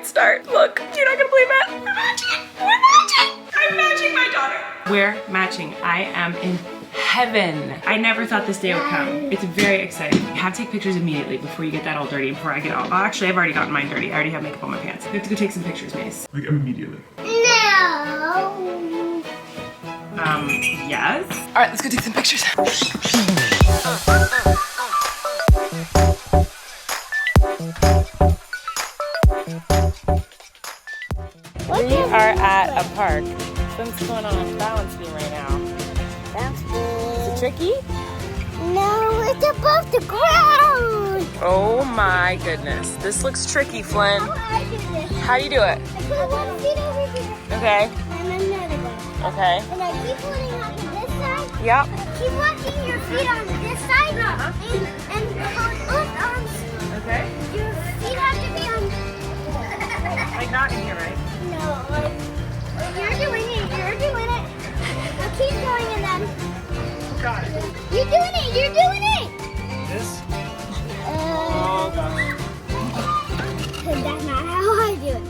great start. Look, you're not gonna believe it. We're matching. We're matching. I'm matching my daughter. We're matching. I am in heaven. I never thought this day would come. It's very exciting. You have to take pictures immediately before you get that all dirty, before I get all, actually I've already gotten mine dirty. I already have makeup on my pants. We have to go take some pictures, Mace. Like immediately. No. Yes. All right, let's go take some pictures. We are at a park. Something's going on a balance beam right now. Is it tricky? No, it's above the ground. Oh my goodness. This looks tricky, Flynn. I do this. How do you do it? I put one feet over here. Okay. And another one. Okay. And I keep putting on this side. Yep. Keep walking your feet on this side. And hold both arms. Okay. Your feet have to be on. Like not in here, right? No, like you're doing it. You're doing it. Now keep going and then. Got it. You're doing it. You're doing it. This? Oh gosh. That's not how I do it.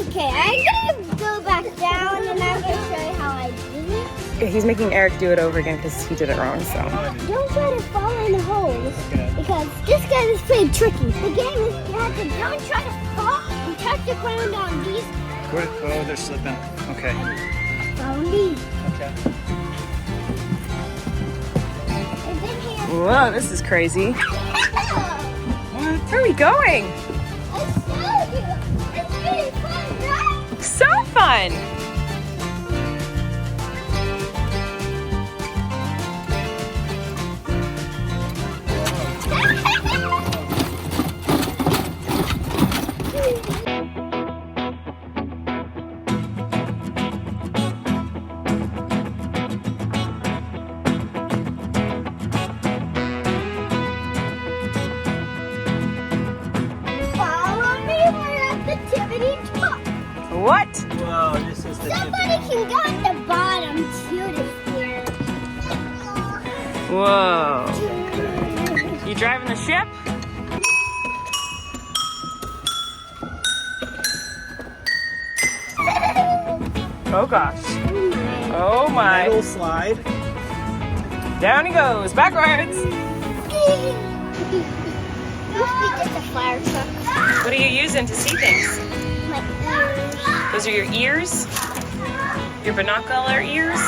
Okay, I'm gonna go back down and I'm gonna show you how I do it. Yeah, he's making Eric do it over again because he did it wrong, so. Don't try to fall in the holes because this game is pretty tricky. The game is you have to don't try to fall and touch the ground on these. What? Oh, they're slipping. Okay. On these. Okay. And then here. Whoa, this is crazy. What? Where are we going? I showed you. It's really fun, right? So fun. Follow me. We're at the tippity top. What? Whoa, this is the Somebody can go at the bottom too to here. Whoa. You driving the ship? Oh gosh. Oh my. Metal slide. Down he goes, backwards. Must be just a fire truck. What are you using to see things? My ears. Those are your ears? Your binocular ears?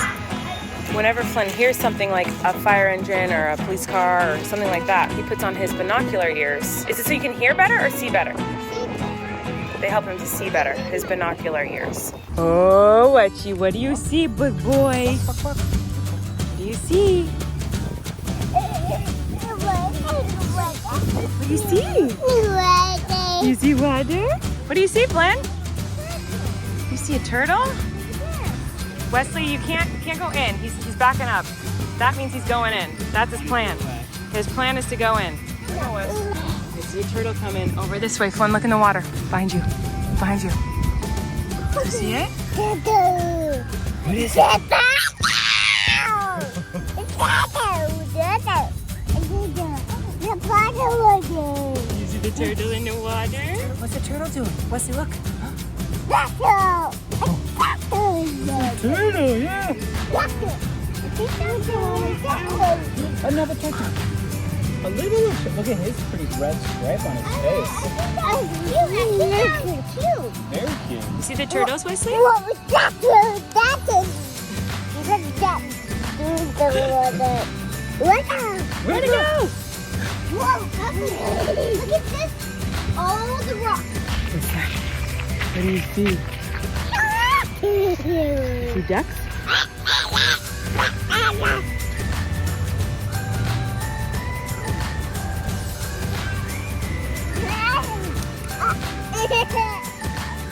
Whenever Flynn hears something like a fire engine or a police car or something like that, he puts on his binocular ears. Is it so you can hear better or see better? They help him to see better, his binocular ears. Oh, what do you see, big boy? What do you see? What do you see? You see water? What do you see, Flynn? You see a turtle? Wesley, you can't go in. He's backing up. That means he's going in. That's his plan. His plan is to go in. I see a turtle coming over this way. Flynn, look in the water. Behind you. Behind you. Do you see it? What is it? You see the turtle in the water? What's the turtle doing? Wesley, look. Turtle, yeah. Another turtle. A little. Look at his pretty red stripe on his face. Very cute. You see the turtles, Wesley? What was that? Where'd it go? Whoa, look at this. All the rocks. What do you see? See ducks?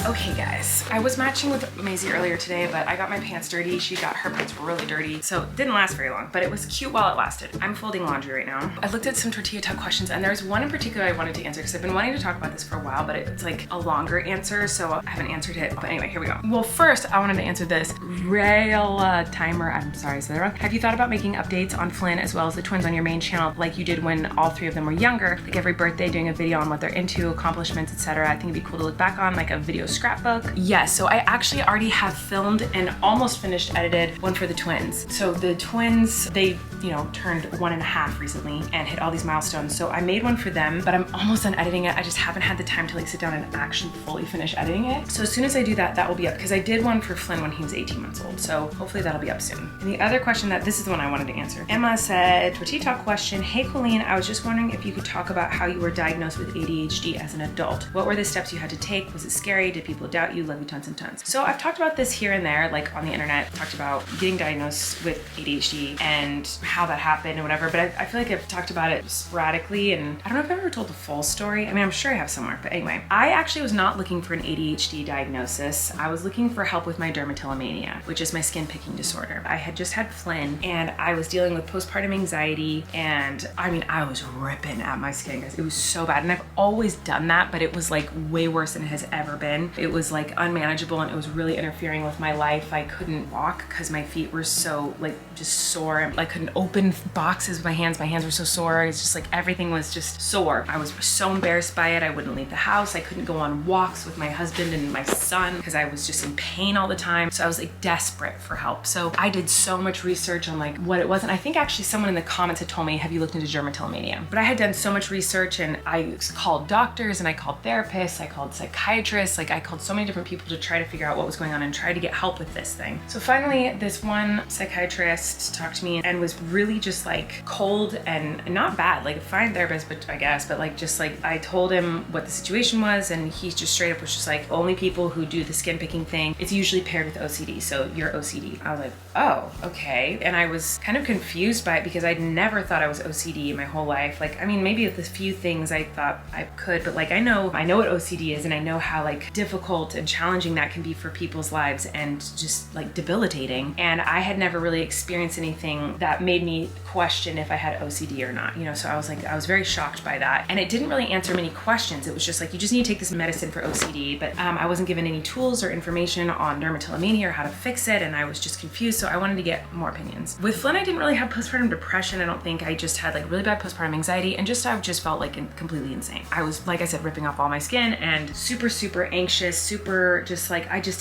Okay guys, I was matching with Maisie earlier today, but I got my pants dirty. She got her pants really dirty. So it didn't last very long, but it was cute while it lasted. I'm folding laundry right now. I looked at some tortilla tuck questions, and there's one in particular I wanted to answer because I've been wanting to talk about this for a while, but it's like a longer answer, so I haven't answered it. But anyway, here we go. Well, first I wanted to answer this. Rail timer, I'm sorry, I said that wrong. Have you thought about making updates on Flynn as well as the twins on your main channel like you did when all three of them were younger? Like every birthday doing a video on what they're into, accomplishments, etc. I think it'd be cool to look back on, like a video scrapbook. Yes, so I actually already have filmed and almost finished edited one for the twins. So the twins, they, you know, turned 1.5 recently and hit all these milestones. So I made one for them, but I'm almost done editing it. I just haven't had the time to like sit down and actually fully finish editing it. So as soon as I do that, that will be up because I did one for Flynn when he was 18 months old. So hopefully that'll be up soon. And the other question this is the one I wanted to answer. Emma said, Tortilla Talk question, hey Colleen, I was just wondering if you could talk about how you were diagnosed with ADHD as an adult. What were the steps you had to take? Was it scary? Did people doubt you? Love you tons and tons. So I've talked about this here and there, like on the internet, talked about getting diagnosed with ADHD and how that happened and whatever, but I feel like I've talked about it sporadically and I don't know if I've ever told the full story. I mean, I'm sure I have somewhere, but anyway, I actually was not looking for an ADHD diagnosis. I was looking for help with my dermatillomania, which is my skin picking disorder. I had just had Flynn and I was dealing with postpartum anxiety and I mean, I was ripping at my skin, guys. It was so bad. And I've always done that, but it was like way worse than it has ever been. It was like unmanageable and it was really interfering with my life. I couldn't walk because my feet were so like just sore. I couldn't open boxes with my hands. My hands were so sore. It's just like everything was just sore. I was so embarrassed by it. I wouldn't leave the house. I couldn't go on walks with my husband and my son because I was just in pain all the time. So I was like desperate for help. So I did so much research on like what it was. And I think actually someone in the comments had told me, have you looked into dermatillomania? But I had done so much research and I called doctors and I called therapists, I called psychiatrists, like I called so many different people to try to figure out what was going on and try to get help with this thing. So finally, this one psychiatrist talked to me and was really just like cold and not bad, like a fine therapist, but I guess, but like just like I told him what the situation was and he just straight up was just like, only people who do the skin picking thing, it's usually paired with OCD, so you're OCD. I was like, oh, okay. And I was kind of confused by it because I'd never thought I was OCD my whole life. Like, I mean, maybe with a few things I thought I could, but like I know what OCD is and I know how like difficult and challenging that can be for people's lives and just like debilitating. And I had never really experienced anything that made me question if I had OCD or not, you know, so I was like, I was very shocked by that. And it didn't really answer many questions. It was just like, you just need to take this medicine for OCD, but I wasn't given any tools or information on dermatillomania or how to fix it. And I was just confused. So I wanted to get more opinions. With Flynn, I didn't really have postpartum depression. I don't think. I just had like really bad postpartum anxiety and I just felt like completely insane. I was, like I said, ripping off all my skin and super anxious, super just like, I just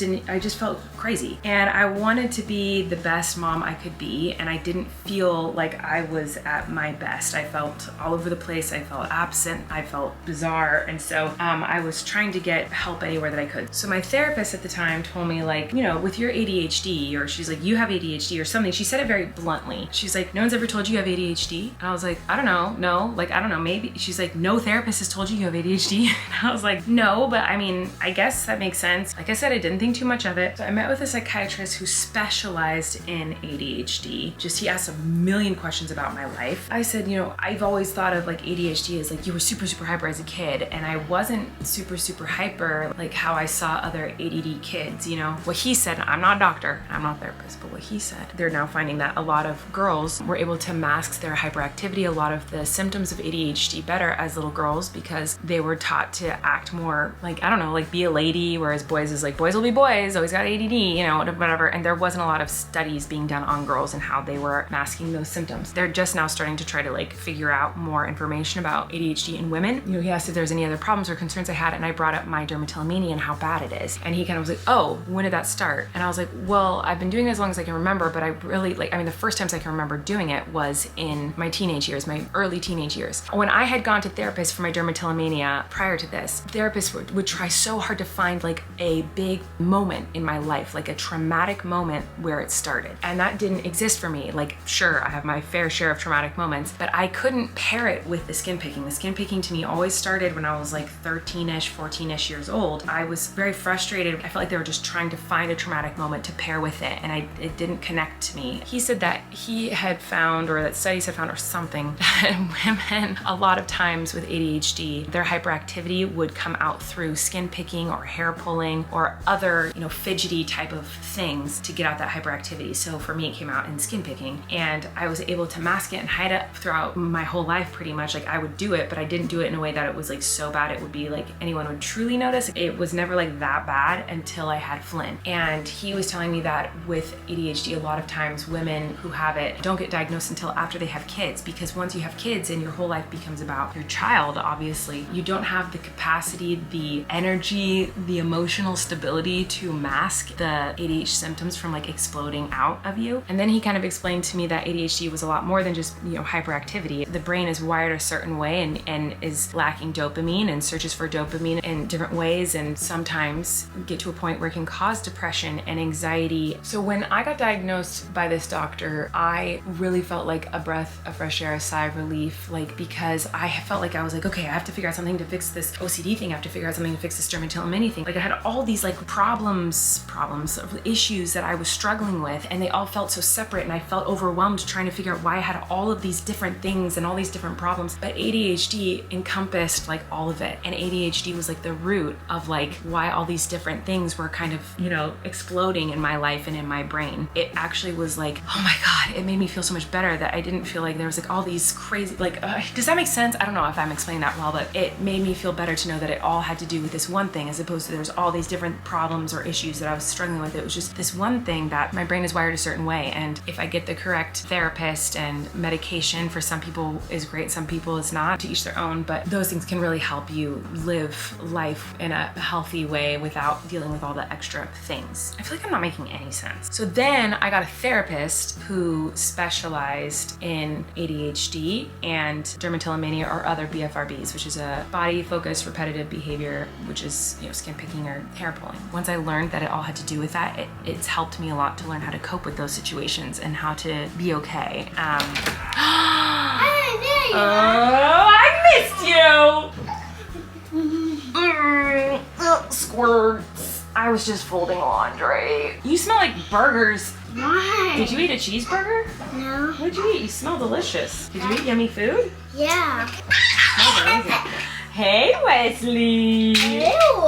felt crazy. And I wanted to be the best mom I could be. And I didn't feel like I was at my best. I felt all over the place. I felt absent. I felt bizarre. And so I was trying to get help anywhere that I could. So my therapist at the time told me like, you know, with your ADHD, or she's like, you have ADHD or something. She said it very bluntly. She's like, no one's ever told you have ADHD. And I was like, I don't know. No, like, I don't know. Maybe. She's like, no therapist has told you have ADHD. And I was like, no, but I mean, I guess that makes sense. Like I said, I didn't think too much of it. So I met with a psychiatrist who specialized in ADHD. Just he asked a million questions about my life. I said, you know, I've always thought of like ADHD as like you were super hyper as a kid, and I wasn't super hyper like how I saw other ADD kids, you know. What he said, I'm not a doctor, I'm not a therapist, but what he said, they're now finding that a lot of girls were able to mask their hyperactivity, a lot of the symptoms of ADHD better as little girls because they were taught to act more like, I don't know, like be a lady, whereas boys is like, boys will be boys, always got ADD, you know, whatever. And there wasn't a lot of studies being done on girls and how they were masking those symptoms. They're just now starting to try to like figure out more information about ADHD in women. You know, he asked if there's any other problems or concerns I had, and I brought up my dermatillomania and how bad it is. And he kind of was like, oh, when did that start? And I was like, well, I've been doing it as long as I can remember, but I really like, I mean, the first times I can remember doing it was in my teenage years, my early teenage years. When I had gone to therapists for my dermatillomania prior to this, therapists would try so hard to find like a big moment in my life, like a traumatic moment where it started. And that didn't exist for me. Like, sure, I have my fair share of traumatic moments, but I couldn't pair it with the skin picking. The skin picking to me always started when I was like 13-ish, 14-ish years old. I was very frustrated. I felt like they were just trying to find a traumatic moment to pair with it, and it didn't connect to me. He said that he had found, or that studies had found or something, that women a lot of times with ADHD, their hyperactivity would come out through skin picking or hair pulling scrolling or other, you know, fidgety type of things to get out that hyperactivity. So for me, it came out in skin picking, and I was able to mask it and hide it throughout my whole life pretty much. Like I would do it, but I didn't do it in a way that it was like so bad it would be like anyone would truly notice. It was never like that bad until I had Flynn. And he was telling me that with ADHD, a lot of times women who have it don't get diagnosed until after they have kids, because once you have kids and your whole life becomes about your child, obviously, you don't have the capacity, the energy, the emotional stability to mask the ADHD symptoms from like exploding out of you. And then he kind of explained to me that ADHD was a lot more than just, you know, hyperactivity. The brain is wired a certain way and is lacking dopamine and searches for dopamine in different ways, and sometimes get to a point where it can cause depression and anxiety. So when I got diagnosed by this doctor, I really felt like a breath of fresh air, a sigh of relief, like because I felt like I was like, okay, I have to figure out something to fix this OCD thing. I have to figure out something to fix this dermatillomania thing. Like I had all these like problems of issues that I was struggling with, and they all felt so separate, and I felt overwhelmed trying to figure out why I had all of these different things and all these different problems. But ADHD encompassed like all of it, and ADHD was like the root of like why all these different things were kind of, you know, exploding in my life and in my brain. It actually was like, oh my God, it made me feel so much better that I didn't feel like there was like all these crazy, like, does that make sense? I don't know if I'm explaining that well, but it made me feel better to know that it all had to do with this one thing, as opposed to there's all these different problems or issues that I was struggling with. It was just this one thing that my brain is wired a certain way, and if I get the correct therapist and medication, for some people is great, some people is not, to each their own, but those things can really help you live life in a healthy way without dealing with all the extra things. I feel like I'm not making any sense. So then I got a therapist who specialized in ADHD and dermatillomania, or other BFRBs, which is a body focused repetitive behavior, which is, you know, skin picking or hair pulling. Once I learned that it all had to do with that, it's helped me a lot to learn how to cope with those situations and how to be okay. Oh, I missed you! Squirts. I was just folding laundry. You smell like burgers. Why? Did you eat a cheeseburger? No. What'd you eat? You smell delicious. Did you eat yummy food? Yeah. Smells amazing. Hey, Wesley. Ew.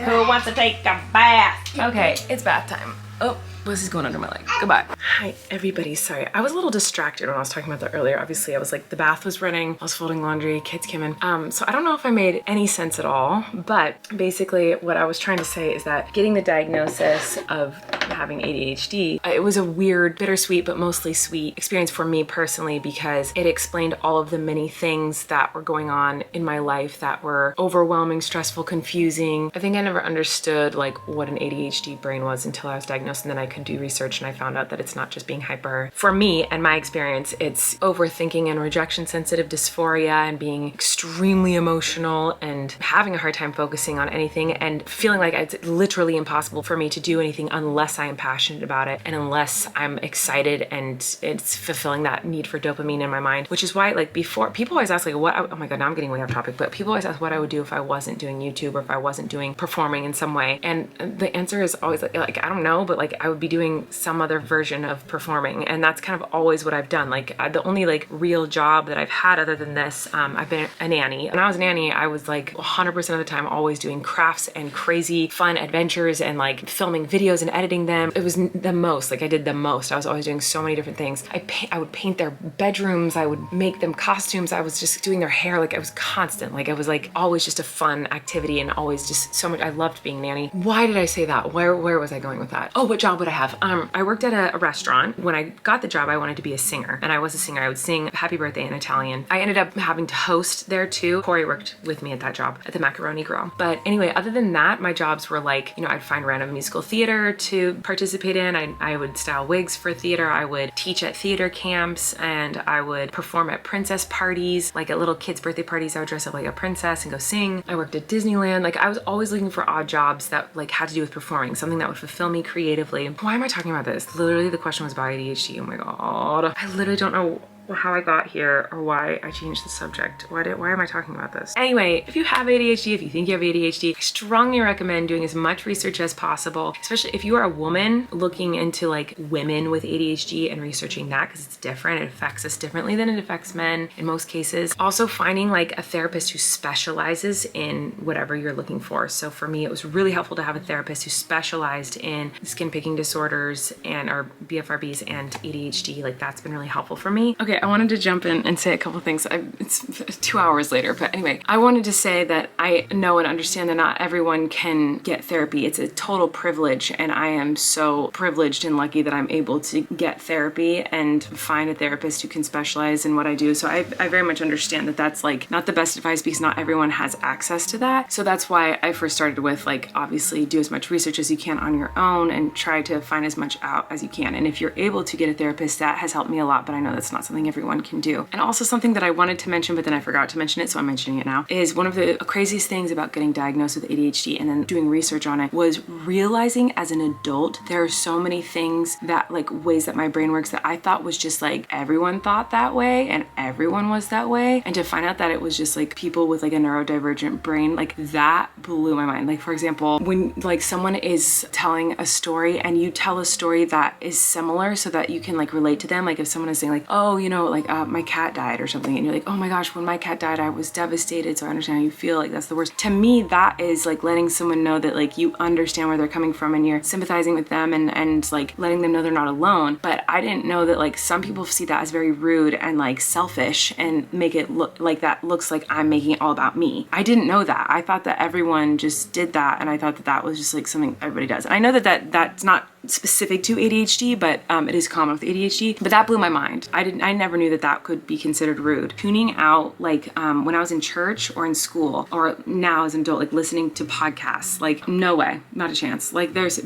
Who wants to take a bath? Okay, it's bath time. Oh, Wesley's going under my leg. Goodbye. Hi, everybody. Sorry, I was a little distracted when I was talking about that earlier. Obviously, I was like, the bath was running, I was folding laundry, kids came in. So I don't know if I made any sense at all, but basically what I was trying to say is that getting the diagnosis of having ADHD, it was a weird, bittersweet, but mostly sweet experience for me personally, because it explained all of the many things that were going on in my life that were overwhelming, stressful, confusing. I think I never understood like what an ADHD brain was until I was diagnosed, and then I could do research and I found out that it's not just being hyper. For me and my experience, it's overthinking and rejection sensitive dysphoria, and being extremely emotional and having a hard time focusing on anything, and feeling like it's literally impossible for me to do anything unless I am passionate about it and unless I'm excited and it's fulfilling that need for dopamine in my mind. Which is why, like, before, people always ask like, what, oh my God, now I'm getting way off topic, but people always ask what I would do if I wasn't doing YouTube or if I wasn't doing performing in some way. And the answer is always like I don't know, but like I would be doing some other version of performing. And that's kind of always what I've done. Like the only like real job that I've had other than this, I've been a nanny. When I was a nanny, I was like 100% of the time always doing crafts and crazy fun adventures and like filming videos and editing them. It was the most, like I did the most. I was always doing so many different things. I would paint their bedrooms. I would make them costumes. I was just doing their hair. Like I was constant. Like it was like always just a fun activity and always just so much. I loved being nanny. Why did I say that? Where was I going with that? Oh, what job would I have? I worked at a restaurant. When I got the job, I wanted to be a singer, and I was a singer. I would sing Happy Birthday in Italian. I ended up having to host there too. Corey worked with me at that job at the Macaroni Grill. But anyway, other than that, my jobs were like, you know, I'd find random musical theater to participate in. I would style wigs for theater. I would teach at theater camps, and I would perform at princess parties, like at little kids' birthday parties. I would dress up like a princess and go sing. I worked at Disneyland. Like I was always looking for odd jobs that like had to do with performing, something that would fulfill me creatively. Why am I talking about this? Literally the question was about ADHD. Oh my God. I literally don't know how I got here or why I changed the subject. Why am I talking about this? Anyway, if you have ADHD, if you think you have ADHD, I strongly recommend doing as much research as possible, especially if you are a woman looking into like women with ADHD and researching that because it's different. It affects us differently than it affects men in most cases. Also finding like a therapist who specializes in whatever you're looking for. So for me, it was really helpful to have a therapist who specialized in skin picking disorders and our BFRBs and ADHD. Like that's been really helpful for me. Okay, I wanted to jump in and say a couple things. It's 2 hours later, but anyway, I wanted to say that I know and understand that not everyone can get therapy. It's a total privilege, and I am so privileged and lucky that I'm able to get therapy and find a therapist who can specialize in what I do. So I very much understand that that's like not the best advice because not everyone has access to that. So that's why I first started with like obviously do as much research as you can on your own and try to find as much out as you can. And if you're able to get a therapist, that has helped me a lot, but I know that's not something everyone can do. And also something that I wanted to mention, but then I forgot to mention it, so I'm mentioning it now, is one of the craziest things about getting diagnosed with ADHD and then doing research on it was realizing as an adult, there are so many things that like ways that my brain works that I thought was just like everyone thought that way and everyone was that way. And to find out that it was just like people with like a neurodivergent brain, like that blew my mind. Like for example, when like someone is telling a story and you tell a story that is similar so that you can like relate to them. Like if someone is saying like, oh, you know, like my cat died or something, and you're like, oh my gosh, when my cat died, I was devastated. So I understand how you feel. Like that's the worst. To me, that is like letting someone know that like you understand where they're coming from and you're sympathizing with them and like letting them know they're not alone. But I didn't know that like some people see that as very rude and like selfish and make it look like that looks like I'm making it all about me. I didn't know that. I thought that everyone just did that, and I thought that that was just like something everybody does. And I know that that's not specific to ADHD, but it is common with ADHD. But that blew my mind. I never knew that that could be considered rude. Tuning out, like when I was in church or in school, or now as an adult, like listening to podcasts, like no way, not a chance. Like there's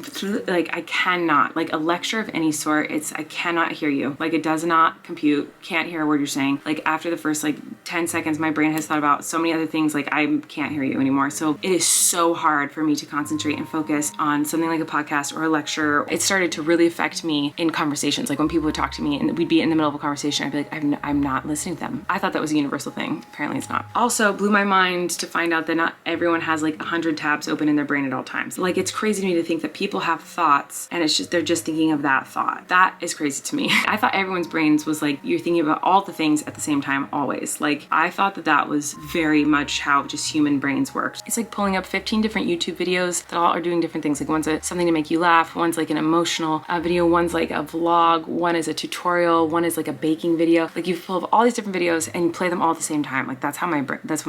like I cannot, like a lecture of any sort, I cannot hear you. Like it does not compute. Can't hear a word you're saying. Like after the first like 10 seconds, my brain has thought about so many other things. Like I can't hear you anymore. So it is so hard for me to concentrate and focus on something like a podcast or a lecture. It started to really affect me in conversations. Like when people would talk to me and we'd be in the middle of a conversation, I'd be like, I'm not listening to them. I thought that was a universal thing. Apparently it's not. Also blew my mind to find out that not everyone has like 100 tabs open in their brain at all times. Like it's crazy to me to think that people have thoughts and it's just, they're just thinking of that thought. That is crazy to me. I thought everyone's brains was like, you're thinking about all the things at the same time, always. Like I thought that that was very much how just human brains worked. It's like pulling up 15 different YouTube videos that all are doing different things. Like one's something to make you laugh, one's like an emotional video, one's like a vlog, one is a tutorial, one is like a baking video. Like you pull up all these different videos and you play them all at the same time. Like that's what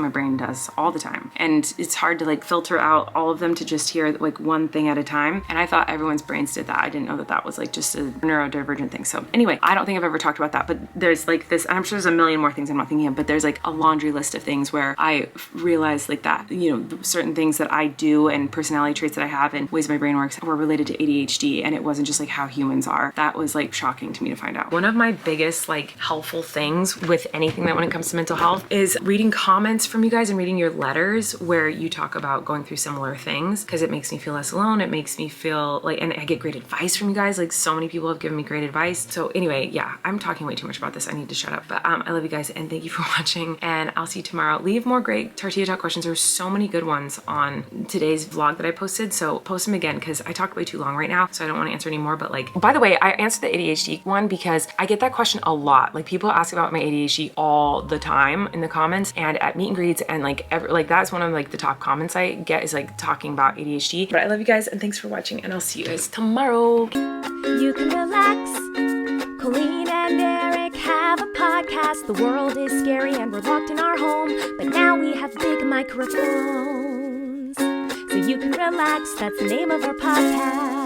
my brain does all the time. And it's hard to like filter out all of them to just hear like one thing at a time. And I thought everyone's brains did that. I didn't know that that was like just a neurodivergent thing. So anyway, I don't think I've ever talked about that, but there's like this, I'm sure there's a million more things I'm not thinking of, but there's like a laundry list of things where I realized like that, you know, certain things that I do and personality traits that I have and ways my brain works were related to ADHD, and it wasn't just like how humans are. That was like shocking to me to find out. One of my biggest like helpful things with anything that when it comes to mental health is reading comments from you guys and reading your letters where you talk about going through similar things, because it makes me feel less alone. It makes me feel like, and I get great advice from you guys. Like so many people have given me great advice. So anyway, yeah, I'm talking way too much about this. I need to shut up, but I love you guys and thank you for watching, and I'll see you tomorrow. Leave more great tortilla talk questions. There's so many good ones on today's vlog that I posted, so post them again because I talk way too long right now, so I don't want to answer anymore. But like, by the way, I answered the ADHD one because I get that question a lot. Like people ask about my ADHD all the time in the comments and at meet and greets, and like that's one of like the top comments I get is like talking about ADHD. But I love you guys and thanks for watching, and I'll see you guys tomorrow. You can relax. Colleen and Eric have a podcast. The world is scary and we're locked in our home, but now we have big microphones, so you can relax. That's the name of our podcast.